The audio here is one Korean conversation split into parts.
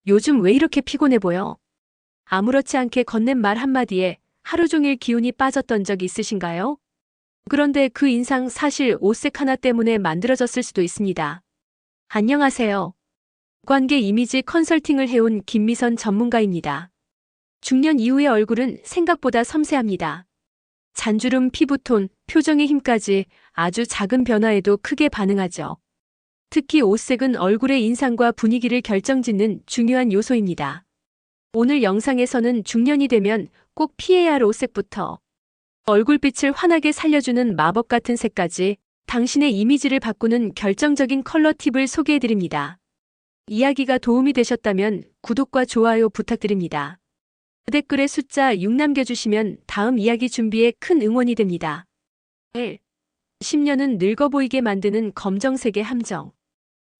요즘 왜 이렇게 피곤해 보여? 아무렇지 않게 건넨 말 한마디에 하루 종일 기운이 빠졌던 적 있으신가요? 그런데 그 인상 사실 옷색 하나 때문에 만들어졌을 수도 있습니다. 안녕하세요. 관계 이미지 컨설팅을 해온 김미선 전문가입니다. 중년 이후의 얼굴은 생각보다 섬세합니다. 잔주름, 피부톤, 표정의 힘까지 아주 작은 변화에도 크게 반응하죠. 특히 옷색은 얼굴의 인상과 분위기를 결정짓는 중요한 요소입니다. 오늘 영상에서는 중년이 되면 꼭 피해야 할 옷색부터 얼굴빛을 환하게 살려주는 마법 같은 색까지 당신의 이미지를 바꾸는 결정적인 컬러 팁을 소개해드립니다. 이야기가 도움이 되셨다면 구독과 좋아요 부탁드립니다. 댓글에 숫자 6 남겨주시면 다음 이야기 준비에 큰 응원이 됩니다. 1. 10년은 늙어 보이게 만드는 검정색의 함정.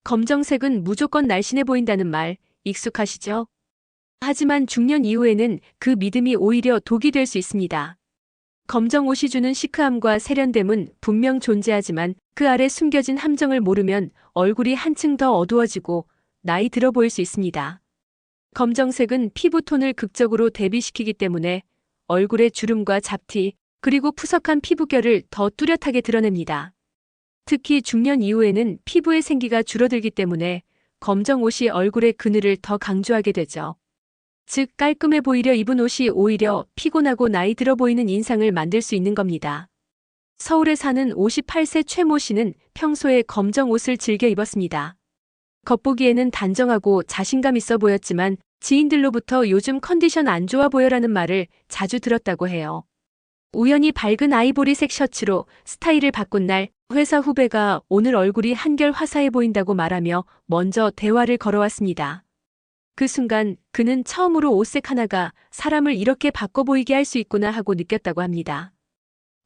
검정색은 무조건 날씬해 보인다는 말 익숙하시죠? 하지만 중년 이후에는 그 믿음이 오히려 독이 될 수 있습니다. 검정 옷이 주는 시크함과 세련됨은 분명 존재하지만 그 아래 숨겨진 함정을 모르면 얼굴이 한층 더 어두워지고 나이 들어 보일 수 있습니다. 검정색은 피부톤을 극적으로 대비시키기 때문에 얼굴의 주름과 잡티, 그리고 푸석한 피부결을 더 뚜렷하게 드러냅니다. 특히 중년 이후에는 피부의 생기가 줄어들기 때문에 검정 옷이 얼굴의 그늘을 더 강조하게 되죠. 즉 깔끔해 보이려 입은 옷이 오히려 피곤하고 나이 들어 보이는 인상을 만들 수 있는 겁니다. 서울에 사는 58세 최모 씨는 평소에 검정 옷을 즐겨 입었습니다. 겉보기에는 단정하고 자신감 있어 보였지만 지인들로부터 요즘 컨디션 안 좋아 보여라는 말을 자주 들었다고 해요. 우연히 밝은 아이보리색 셔츠로 스타일을 바꾼 날 회사 후배가 오늘 얼굴이 한결 화사해 보인다고 말하며 먼저 대화를 걸어왔습니다. 그 순간 그는 처음으로 옷색 하나가 사람을 이렇게 바꿔 보이게 할 수 있구나 하고 느꼈다고 합니다.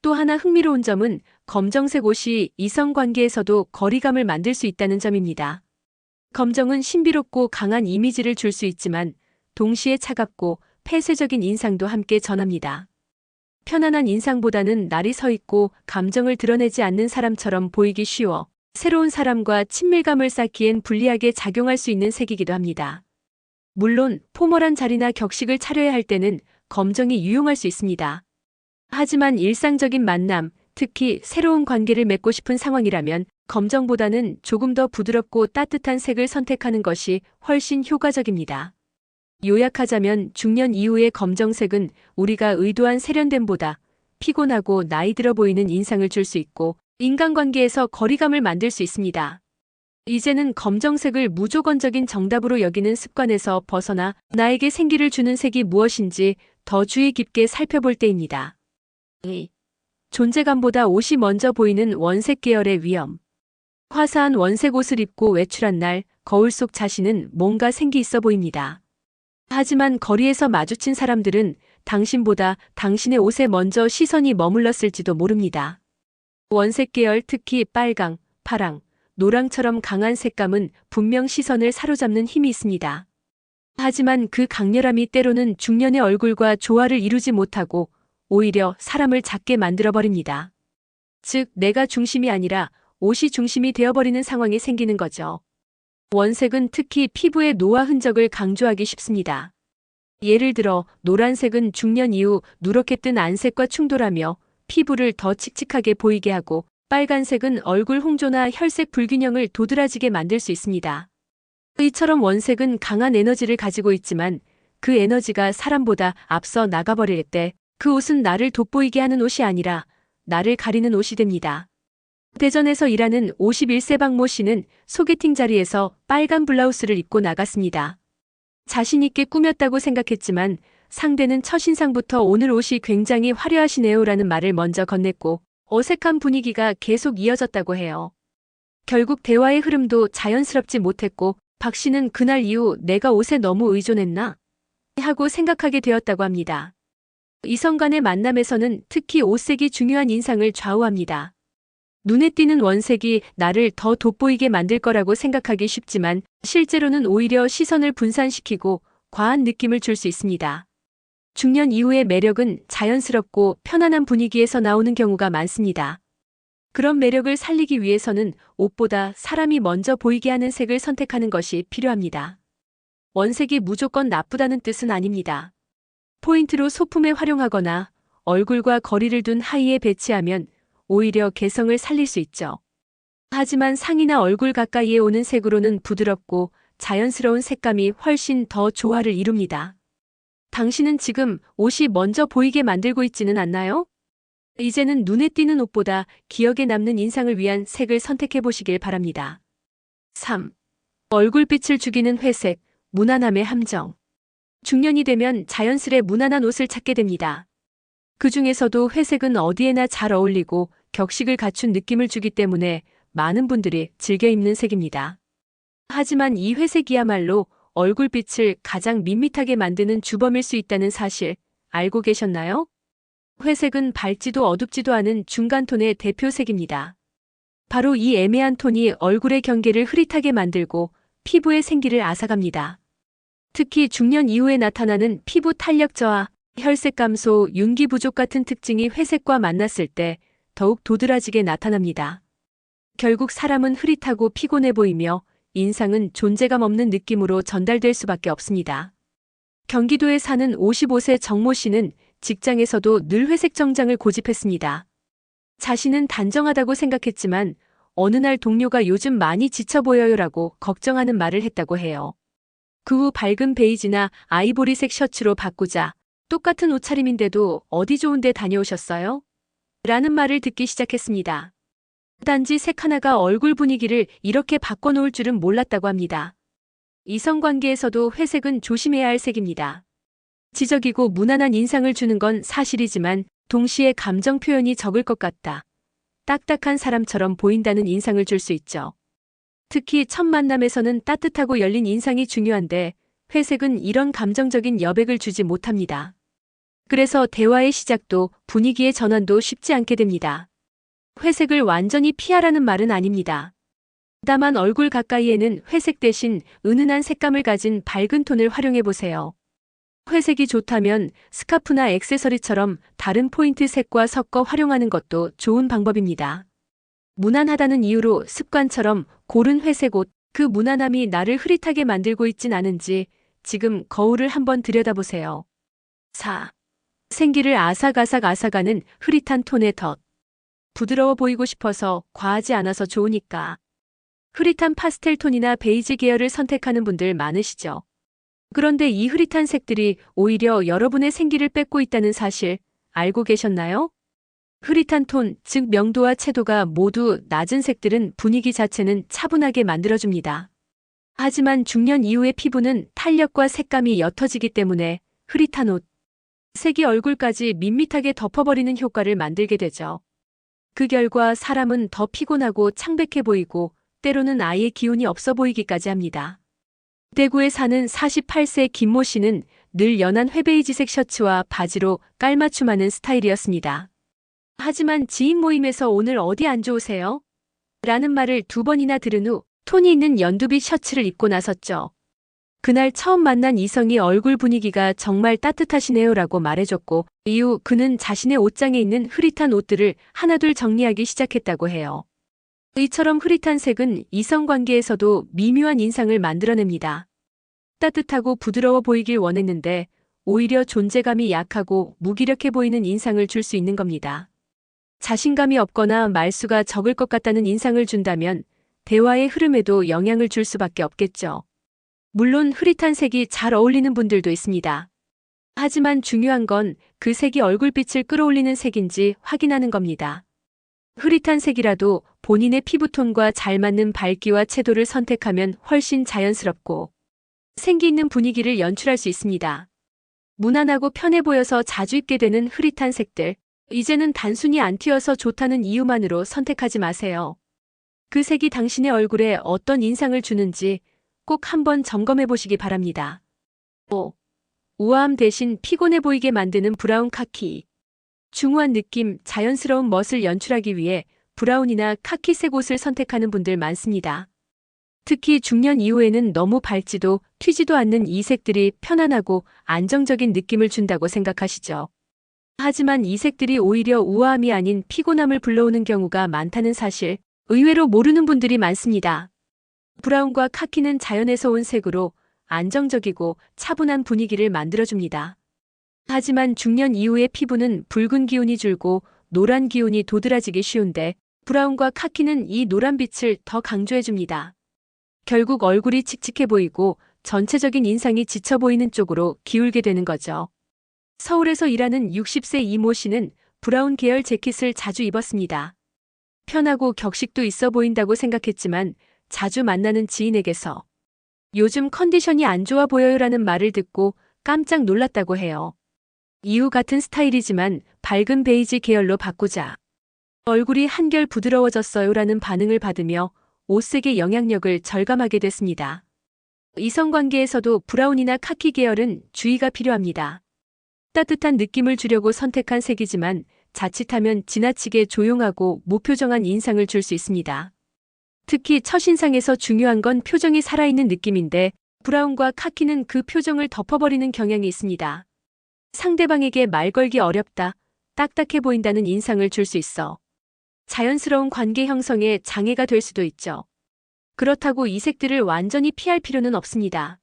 또 하나 흥미로운 점은 검정색 옷이 이성관계에서도 거리감을 만들 수 있다는 점입니다. 검정은 신비롭고 강한 이미지를 줄 수 있지만 동시에 차갑고 폐쇄적인 인상도 함께 전합니다. 편안한 인상보다는 날이 서 있고 감정을 드러내지 않는 사람처럼 보이기 쉬워 새로운 사람과 친밀감을 쌓기엔 불리하게 작용할 수 있는 색이기도 합니다. 물론 포멀한 자리나 격식을 차려야 할 때는 검정이 유용할 수 있습니다. 하지만 일상적인 만남, 특히 새로운 관계를 맺고 싶은 상황이라면 검정보다는 조금 더 부드럽고 따뜻한 색을 선택하는 것이 훨씬 효과적입니다. 요약하자면 중년 이후의 검정색은 우리가 의도한 세련됨보다 피곤하고 나이 들어 보이는 인상을 줄 수 있고 인간관계에서 거리감을 만들 수 있습니다. 이제는 검정색을 무조건적인 정답으로 여기는 습관에서 벗어나 나에게 생기를 주는 색이 무엇인지 더 주의 깊게 살펴볼 때입니다. 2. 존재감보다 옷이 먼저 보이는 원색 계열의 위험. 화사한 원색 옷을 입고 외출한 날 거울 속 자신은 뭔가 생기 있어 보입니다. 하지만 거리에서 마주친 사람들은 당신보다 당신의 옷에 먼저 시선이 머물렀을지도 모릅니다. 원색 계열, 특히 빨강, 파랑, 노랑처럼 강한 색감은 분명 시선을 사로잡는 힘이 있습니다. 하지만 그 강렬함이 때로는 중년의 얼굴과 조화를 이루지 못하고 오히려 사람을 작게 만들어버립니다. 즉, 내가 중심이 아니라 옷이 중심이 되어버리는 상황이 생기는 거죠. 원색은 특히 피부의 노화 흔적을 강조하기 쉽습니다. 예를 들어 노란색은 중년 이후 누렇게 뜬 안색과 충돌하며 피부를 더 칙칙하게 보이게 하고 빨간색은 얼굴 홍조나 혈색 불균형을 도드라지게 만들 수 있습니다. 이처럼 원색은 강한 에너지를 가지고 있지만 그 에너지가 사람보다 앞서 나가버릴 때 그 옷은 나를 돋보이게 하는 옷이 아니라 나를 가리는 옷이 됩니다. 대전에서 일하는 51세 박모 씨는 소개팅 자리에서 빨간 블라우스를 입고 나갔습니다. 자신 있게 꾸몄다고 생각했지만 상대는 첫인상부터 오늘 옷이 굉장히 화려하시네요라는 말을 먼저 건넸고 어색한 분위기가 계속 이어졌다고 해요. 결국 대화의 흐름도 자연스럽지 못했고 박 씨는 그날 이후 내가 옷에 너무 의존했나? 하고 생각하게 되었다고 합니다. 이성 간의 만남에서는 특히 옷색이 중요한 인상을 좌우합니다. 눈에 띄는 원색이 나를 더 돋보이게 만들 거라고 생각하기 쉽지만 실제로는 오히려 시선을 분산시키고 과한 느낌을 줄 수 있습니다. 중년 이후의 매력은 자연스럽고 편안한 분위기에서 나오는 경우가 많습니다. 그런 매력을 살리기 위해서는 옷보다 사람이 먼저 보이게 하는 색을 선택하는 것이 필요합니다. 원색이 무조건 나쁘다는 뜻은 아닙니다. 포인트로 소품에 활용하거나 얼굴과 거리를 둔 하의에 배치하면 오히려 개성을 살릴 수 있죠. 하지만 상이나 얼굴 가까이에 오는 색으로는 부드럽고 자연스러운 색감이 훨씬 더 조화를 이룹니다. 당신은 지금 옷이 먼저 보이게 만들고 있지는 않나요? 이제는 눈에 띄는 옷보다 기억에 남는 인상을 위한 색을 선택해 보시길 바랍니다. 3. 얼굴빛을 죽이는 회색, 무난함의 함정. 중년이 되면 자연스레 무난한 옷을 찾게 됩니다. 그 중에서도 회색은 어디에나 잘 어울리고 격식을 갖춘 느낌을 주기 때문에 많은 분들이 즐겨 입는 색입니다. 하지만 이 회색이야말로 얼굴빛을 가장 밋밋하게 만드는 주범일 수 있다는 사실 알고 계셨나요? 회색은 밝지도 어둡지도 않은 중간톤의 대표색입니다. 바로 이 애매한 톤이 얼굴의 경계를 흐릿하게 만들고 피부의 생기를 앗아갑니다. 특히 중년 이후에 나타나는 피부 탄력 저하, 혈색 감소, 윤기 부족 같은 특징이 회색과 만났을 때 더욱 도드라지게 나타납니다. 결국 사람은 흐릿하고 피곤해 보이며 인상은 존재감 없는 느낌으로 전달될 수밖에 없습니다. 경기도에 사는 55세 정모 씨는 직장에서도 늘 회색 정장을 고집했습니다. 자신은 단정하다고 생각했지만 어느 날 동료가 요즘 많이 지쳐 보여요라고 걱정하는 말을 했다고 해요. 그 후 밝은 베이지나 아이보리색 셔츠로 바꾸자 똑같은 옷차림인데도 어디 좋은 데 다녀오셨어요? 라는 말을 듣기 시작했습니다. 단지 색 하나가 얼굴 분위기를 이렇게 바꿔놓을 줄은 몰랐다고 합니다. 이성관계에서도 회색은 조심해야 할 색입니다. 지적이고 무난한 인상을 주는 건 사실이지만 동시에 감정 표현이 적을 것 같다. 딱딱한 사람처럼 보인다는 인상을 줄 수 있죠. 특히 첫 만남에서는 따뜻하고 열린 인상이 중요한데 회색은 이런 감정적인 여백을 주지 못합니다. 그래서 대화의 시작도 분위기의 전환도 쉽지 않게 됩니다. 회색을 완전히 피하라는 말은 아닙니다. 다만 얼굴 가까이에는 회색 대신 은은한 색감을 가진 밝은 톤을 활용해 보세요. 회색이 좋다면 스카프나 액세서리처럼 다른 포인트 색과 섞어 활용하는 것도 좋은 방법입니다. 무난하다는 이유로 습관처럼 고른 회색 옷, 그 무난함이 나를 흐릿하게 만들고 있진 않은지 지금 거울을 한번 들여다보세요. 4. 생기를 아삭아삭 앗아가는 흐릿한 톤의 덧. 부드러워 보이고 싶어서 과하지 않아서 좋으니까. 흐릿한 파스텔 톤이나 베이지 계열을 선택하는 분들 많으시죠? 그런데 이 흐릿한 색들이 오히려 여러분의 생기를 뺏고 있다는 사실 알고 계셨나요? 흐릿한 톤, 즉 명도와 채도가 모두 낮은 색들은 분위기 자체는 차분하게 만들어줍니다. 하지만 중년 이후의 피부는 탄력과 색감이 옅어지기 때문에 흐릿한 옷, 색이 얼굴까지 밋밋하게 덮어버리는 효과를 만들게 되죠. 그 결과 사람은 더 피곤하고 창백해 보이고 때로는 아예 기운이 없어 보이기까지 합니다. 대구에 사는 48세 김모 씨는 늘 연한 회베이지색 셔츠와 바지로 깔맞춤하는 스타일이었습니다. 하지만 지인 모임에서 오늘 어디 안 좋으세요? 라는 말을 2번이나 들은 후 톤이 있는 연두빛 셔츠를 입고 나섰죠. 그날 처음 만난 이성이 얼굴 분위기가 정말 따뜻하시네요 라고 말해줬고 이후 그는 자신의 옷장에 있는 흐릿한 옷들을 하나둘 정리하기 시작했다고 해요. 이처럼 흐릿한 색은 이성관계에서도 미묘한 인상을 만들어냅니다. 따뜻하고 부드러워 보이길 원했는데 오히려 존재감이 약하고 무기력해 보이는 인상을 줄 수 있는 겁니다. 자신감이 없거나 말수가 적을 것 같다는 인상을 준다면 대화의 흐름에도 영향을 줄 수밖에 없겠죠. 물론 흐릿한 색이 잘 어울리는 분들도 있습니다. 하지만 중요한 건 그 색이 얼굴빛을 끌어올리는 색인지 확인하는 겁니다. 흐릿한 색이라도 본인의 피부톤과 잘 맞는 밝기와 채도를 선택하면 훨씬 자연스럽고 생기 있는 분위기를 연출할 수 있습니다. 무난하고 편해 보여서 자주 입게 되는 흐릿한 색들, 이제는 단순히 안 튀어서 좋다는 이유만으로 선택하지 마세요. 그 색이 당신의 얼굴에 어떤 인상을 주는지 꼭 한번 점검해 보시기 바랍니다. 5. 우아함 대신 피곤해 보이게 만드는 브라운 카키. 중후한 느낌, 자연스러운 멋을 연출하기 위해 브라운이나 카키색 옷을 선택하는 분들 많습니다. 특히 중년 이후에는 너무 밝지도 튀지도 않는 이 색들이 편안하고 안정적인 느낌을 준다고 생각하시죠. 하지만 이 색들이 오히려 우아함이 아닌 피곤함을 불러오는 경우가 많다는 사실, 의외로 모르는 분들이 많습니다. 브라운과 카키는 자연에서 온 색으로 안정적이고 차분한 분위기를 만들어줍니다. 하지만 중년 이후의 피부는 붉은 기운이 줄고 노란 기운이 도드라지기 쉬운데 브라운과 카키는 이 노란빛을 더 강조해줍니다. 결국 얼굴이 칙칙해 보이고 전체적인 인상이 지쳐 보이는 쪽으로 기울게 되는 거죠. 서울에서 일하는 60세 이모 씨는 브라운 계열 재킷을 자주 입었습니다. 편하고 격식도 있어 보인다고 생각했지만 자주 만나는 지인에게서 요즘 컨디션이 안 좋아 보여요라는 말을 듣고 깜짝 놀랐다고 해요. 이후 같은 스타일이지만 밝은 베이지 계열로 바꾸자. 얼굴이 한결 부드러워졌어요라는 반응을 받으며 옷색의 영향력을 절감하게 됐습니다. 이성관계에서도 브라운이나 카키 계열은 주의가 필요합니다. 따뜻한 느낌을 주려고 선택한 색이지만 자칫하면 지나치게 조용하고 무표정한 인상을 줄 수 있습니다. 특히 첫인상에서 중요한 건 표정이 살아있는 느낌인데 브라운과 카키는 그 표정을 덮어버리는 경향이 있습니다. 상대방에게 말 걸기 어렵다, 딱딱해 보인다는 인상을 줄 수 있어 자연스러운 관계 형성에 장애가 될 수도 있죠. 그렇다고 이 색들을 완전히 피할 필요는 없습니다.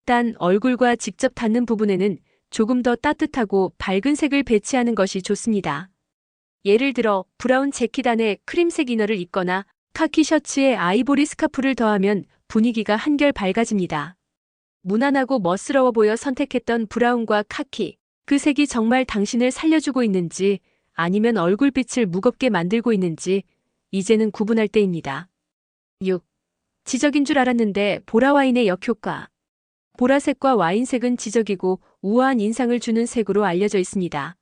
단 얼굴과 직접 닿는 부분에는 조금 더 따뜻하고 밝은 색을 배치하는 것이 좋습니다. 예를 들어 브라운 재킷 안에 크림색 이너를 입거나 카키 셔츠에 아이보리 스카프를 더하면 분위기가 한결 밝아집니다. 무난하고 멋스러워 보여 선택했던 브라운과 카키, 그 색이 정말 당신을 살려주고 있는지 아니면 얼굴빛을 무겁게 만들고 있는지 이제는 구분할 때입니다. 6. 지적인 줄 알았는데 보라와인의 역효과. 보라색과 와인색은 지적이고 우아한 인상을 주는 색으로 알려져 있습니다.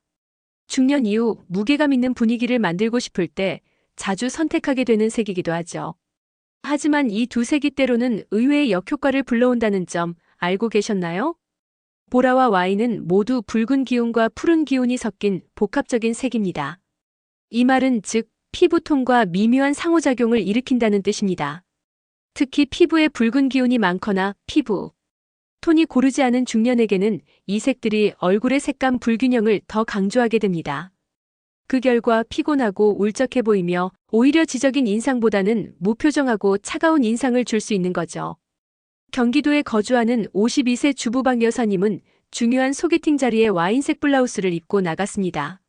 중년 이후 무게감 있는 분위기를 만들고 싶을 때 자주 선택하게 되는 색이기도 하죠. 하지만 이 두 색이 때로는 의외의 역효과를 불러온다는 점 알고 계셨나요? 보라와 와인은 모두 붉은 기운과 푸른 기운이 섞인 복합적인 색입니다. 이 말은 즉 피부톤과 미묘한 상호작용을 일으킨다는 뜻입니다. 특히 피부에 붉은 기운이 많거나 피부 톤이 고르지 않은 중년에게는 이 색들이 얼굴의 색감 불균형을 더 강조하게 됩니다. 그 결과 피곤하고 울적해 보이며 오히려 지적인 인상보다는 무표정하고 차가운 인상을 줄 수 있는 거죠. 경기도에 거주하는 52세 주부박 여사님은 중요한 소개팅 자리에 와인색 블라우스를 입고 나갔습니다.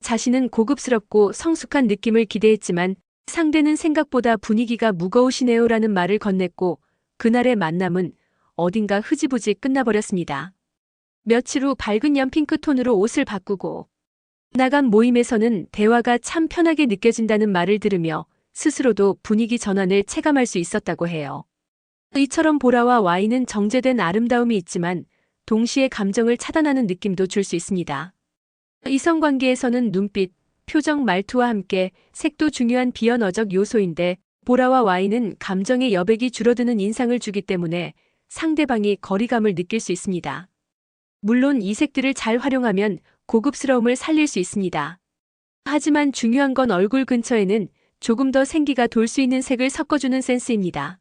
자신은 고급스럽고 성숙한 느낌을 기대했지만 상대는 생각보다 분위기가 무거우시네요라는 말을 건넸고 그날의 만남은 어딘가 흐지부지 끝나버렸습니다. 며칠 후 밝은 연핑크 톤으로 옷을 바꾸고 나간 모임에서는 대화가 참 편하게 느껴진다는 말을 들으며 스스로도 분위기 전환을 체감할 수 있었다고 해요. 이처럼 보라와 와인은 정제된 아름다움이 있지만 동시에 감정을 차단하는 느낌도 줄 수 있습니다. 이성관계에서는 눈빛, 표정, 말투와 함께 색도 중요한 비언어적 요소인데 보라와 와인은 감정의 여백이 줄어드는 인상을 주기 때문에 상대방이 거리감을 느낄 수 있습니다. 물론 이 색들을 잘 활용하면 고급스러움을 살릴 수 있습니다. 하지만 중요한 건 얼굴 근처에는 조금 더 생기가 돌 수 있는 색을 섞어주는 센스입니다.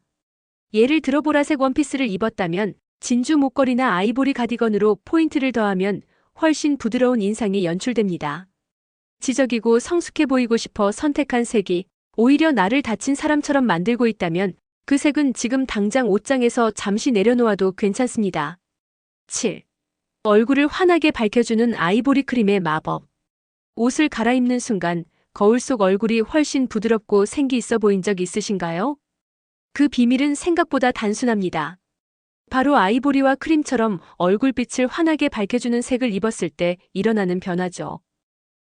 예를 들어 보라색 원피스를 입었다면 진주 목걸이나 아이보리 가디건으로 포인트를 더하면 훨씬 부드러운 인상이 연출됩니다. 지적이고 성숙해 보이고 싶어 선택한 색이 오히려 나를 다친 사람처럼 만들고 있다면 그 색은 지금 당장 옷장에서 잠시 내려놓아도 괜찮습니다. 7. 얼굴을 환하게 밝혀주는 아이보리 크림의 마법. 옷을 갈아입는 순간 거울 속 얼굴이 훨씬 부드럽고 생기 있어 보인 적 있으신가요? 그 비밀은 생각보다 단순합니다. 바로 아이보리와 크림처럼 얼굴빛을 환하게 밝혀주는 색을 입었을 때 일어나는 변화죠.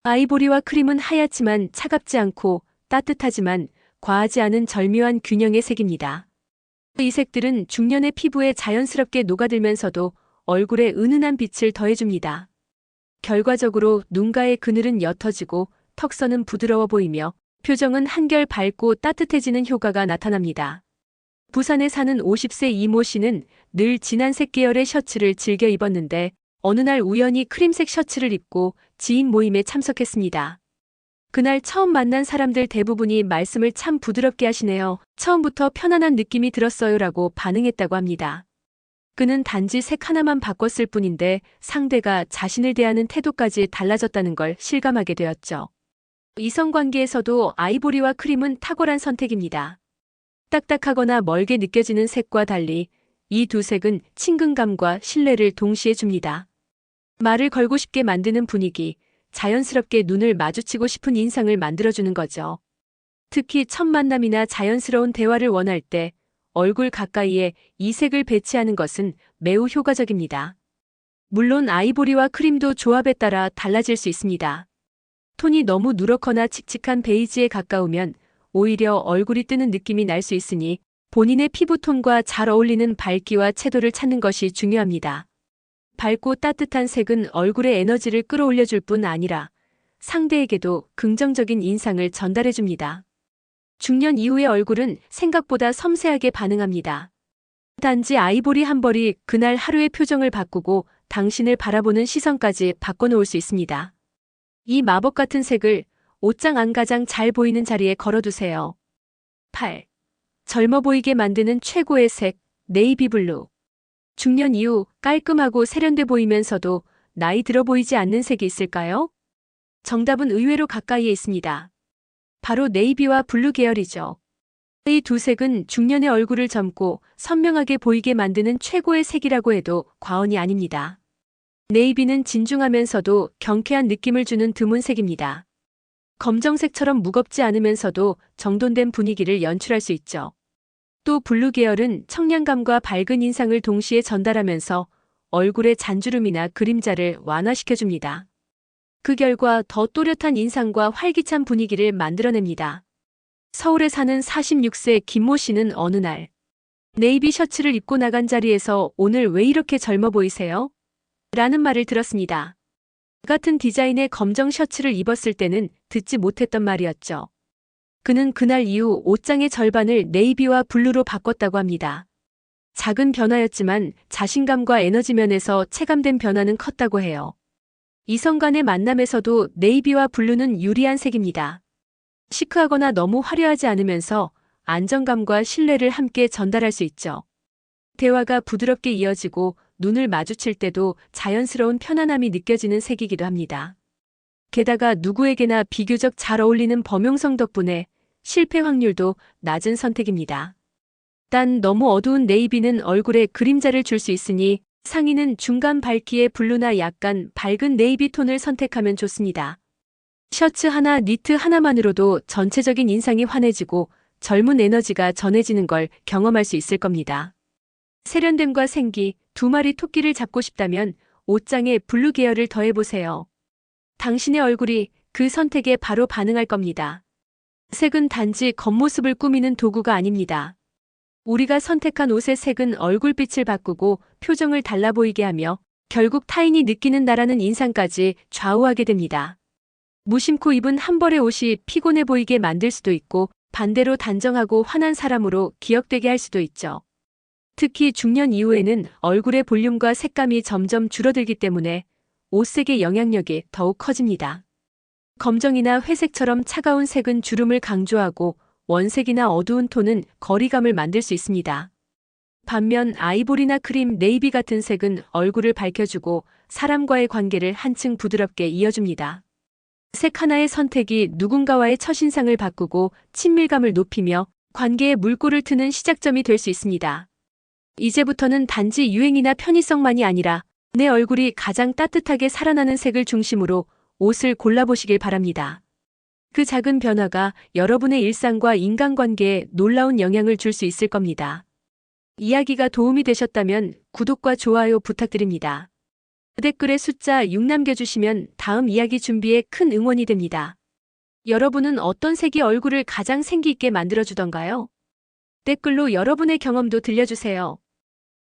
아이보리와 크림은 하얗지만 차갑지 않고 따뜻하지만 과하지 않은 절묘한 균형의 색입니다. 이 색들은 중년의 피부에 자연스럽게 녹아들면서도 얼굴에 은은한 빛을 더해줍니다. 결과적으로 눈가의 그늘은 옅어지고 턱선은 부드러워 보이며 표정은 한결 밝고 따뜻해지는 효과가 나타납니다. 부산에 사는 50세 이모 씨는 늘 진한색 계열의 셔츠를 즐겨 입었는데 어느 날 우연히 크림색 셔츠를 입고 지인 모임에 참석했습니다. 그날 처음 만난 사람들 대부분이 말씀을 참 부드럽게 하시네요. 처음부터 편안한 느낌이 들었어요라고 반응했다고 합니다. 그는 단지 색 하나만 바꿨을 뿐인데 상대가 자신을 대하는 태도까지 달라졌다는 걸 실감하게 되었죠. 이성관계에서도 아이보리와 크림은 탁월한 선택입니다. 딱딱하거나 멀게 느껴지는 색과 달리 이 두 색은 친근감과 신뢰를 동시에 줍니다. 말을 걸고 싶게 만드는 분위기, 자연스럽게 눈을 마주치고 싶은 인상을 만들어주는 거죠. 특히 첫 만남이나 자연스러운 대화를 원할 때 얼굴 가까이에 이 색을 배치하는 것은 매우 효과적입니다. 물론 아이보리와 크림도 조합에 따라 달라질 수 있습니다. 톤이 너무 누렇거나 칙칙한 베이지에 가까우면 오히려 얼굴이 뜨는 느낌이 날 수 있으니 본인의 피부톤과 잘 어울리는 밝기와 채도를 찾는 것이 중요합니다. 밝고 따뜻한 색은 얼굴의 에너지를 끌어올려줄 뿐 아니라 상대에게도 긍정적인 인상을 전달해줍니다. 중년 이후의 얼굴은 생각보다 섬세하게 반응합니다. 단지 아이보리 한 벌이 그날 하루의 표정을 바꾸고 당신을 바라보는 시선까지 바꿔놓을 수 있습니다. 이 마법 같은 색을 옷장 안 가장 잘 보이는 자리에 걸어두세요. 8. 젊어 보이게 만드는 최고의 색, 네이비 블루. 중년 이후 깔끔하고 세련돼 보이면서도 나이 들어 보이지 않는 색이 있을까요? 정답은 의외로 가까이에 있습니다. 바로 네이비와 블루 계열이죠. 이 두 색은 중년의 얼굴을 젊고 선명하게 보이게 만드는 최고의 색이라고 해도 과언이 아닙니다. 네이비는 진중하면서도 경쾌한 느낌을 주는 드문 색입니다. 검정색처럼 무겁지 않으면서도 정돈된 분위기를 연출할 수 있죠. 또 블루 계열은 청량감과 밝은 인상을 동시에 전달하면서 얼굴의 잔주름이나 그림자를 완화시켜줍니다. 그 결과 더 또렷한 인상과 활기찬 분위기를 만들어냅니다. 서울에 사는 46세 김모 씨는 어느 날 네이비 셔츠를 입고 나간 자리에서 "오늘 왜 이렇게 젊어 보이세요?" 라는 말을 들었습니다. 같은 디자인의 검정 셔츠를 입었을 때는 듣지 못했던 말이었죠. 그는 그날 이후 옷장의 절반을 네이비와 블루로 바꿨다고 합니다. 작은 변화였지만 자신감과 에너지 면에서 체감된 변화는 컸다고 해요. 이성 간의 만남에서도 네이비와 블루는 유리한 색입니다. 시크하거나 너무 화려하지 않으면서 안정감과 신뢰를 함께 전달할 수 있죠. 대화가 부드럽게 이어지고 눈을 마주칠 때도 자연스러운 편안함이 느껴지는 색이기도 합니다. 게다가 누구에게나 비교적 잘 어울리는 범용성 덕분에 실패 확률도 낮은 선택입니다. 단 너무 어두운 네이비는 얼굴에 그림자를 줄 수 있으니 상의는 중간 밝기의 블루나 약간 밝은 네이비 톤을 선택하면 좋습니다. 셔츠 하나, 니트 하나만으로도 전체적인 인상이 환해지고 젊은 에너지가 전해지는 걸 경험할 수 있을 겁니다. 세련됨과 생기, 두 마리 토끼를 잡고 싶다면 옷장에 블루 계열을 더해보세요. 당신의 얼굴이 그 선택에 바로 반응할 겁니다. 색은 단지 겉모습을 꾸미는 도구가 아닙니다. 우리가 선택한 옷의 색은 얼굴빛을 바꾸고 표정을 달라 보이게 하며 결국 타인이 느끼는다라는 인상까지 좌우하게 됩니다. 무심코 입은 한 벌의 옷이 피곤해 보이게 만들 수도 있고 반대로 단정하고 환한 사람으로 기억되게 할 수도 있죠. 특히 중년 이후에는 얼굴의 볼륨과 색감이 점점 줄어들기 때문에 옷색의 영향력이 더욱 커집니다. 검정이나 회색처럼 차가운 색은 주름을 강조하고 원색이나 어두운 톤은 거리감을 만들 수 있습니다. 반면 아이보리나 크림, 네이비 같은 색은 얼굴을 밝혀주고 사람과의 관계를 한층 부드럽게 이어줍니다. 색 하나의 선택이 누군가와의 첫인상을 바꾸고 친밀감을 높이며 관계에 물꼬를 트는 시작점이 될 수 있습니다. 이제부터는 단지 유행이나 편의성만이 아니라 내 얼굴이 가장 따뜻하게 살아나는 색을 중심으로 옷을 골라보시길 바랍니다. 그 작은 변화가 여러분의 일상과 인간관계에 놀라운 영향을 줄 수 있을 겁니다. 이야기가 도움이 되셨다면 구독과 좋아요 부탁드립니다. 댓글에 숫자 6 남겨주시면 다음 이야기 준비에 큰 응원이 됩니다. 여러분은 어떤 색이 얼굴을 가장 생기 있게 만들어주던가요? 댓글로 여러분의 경험도 들려주세요.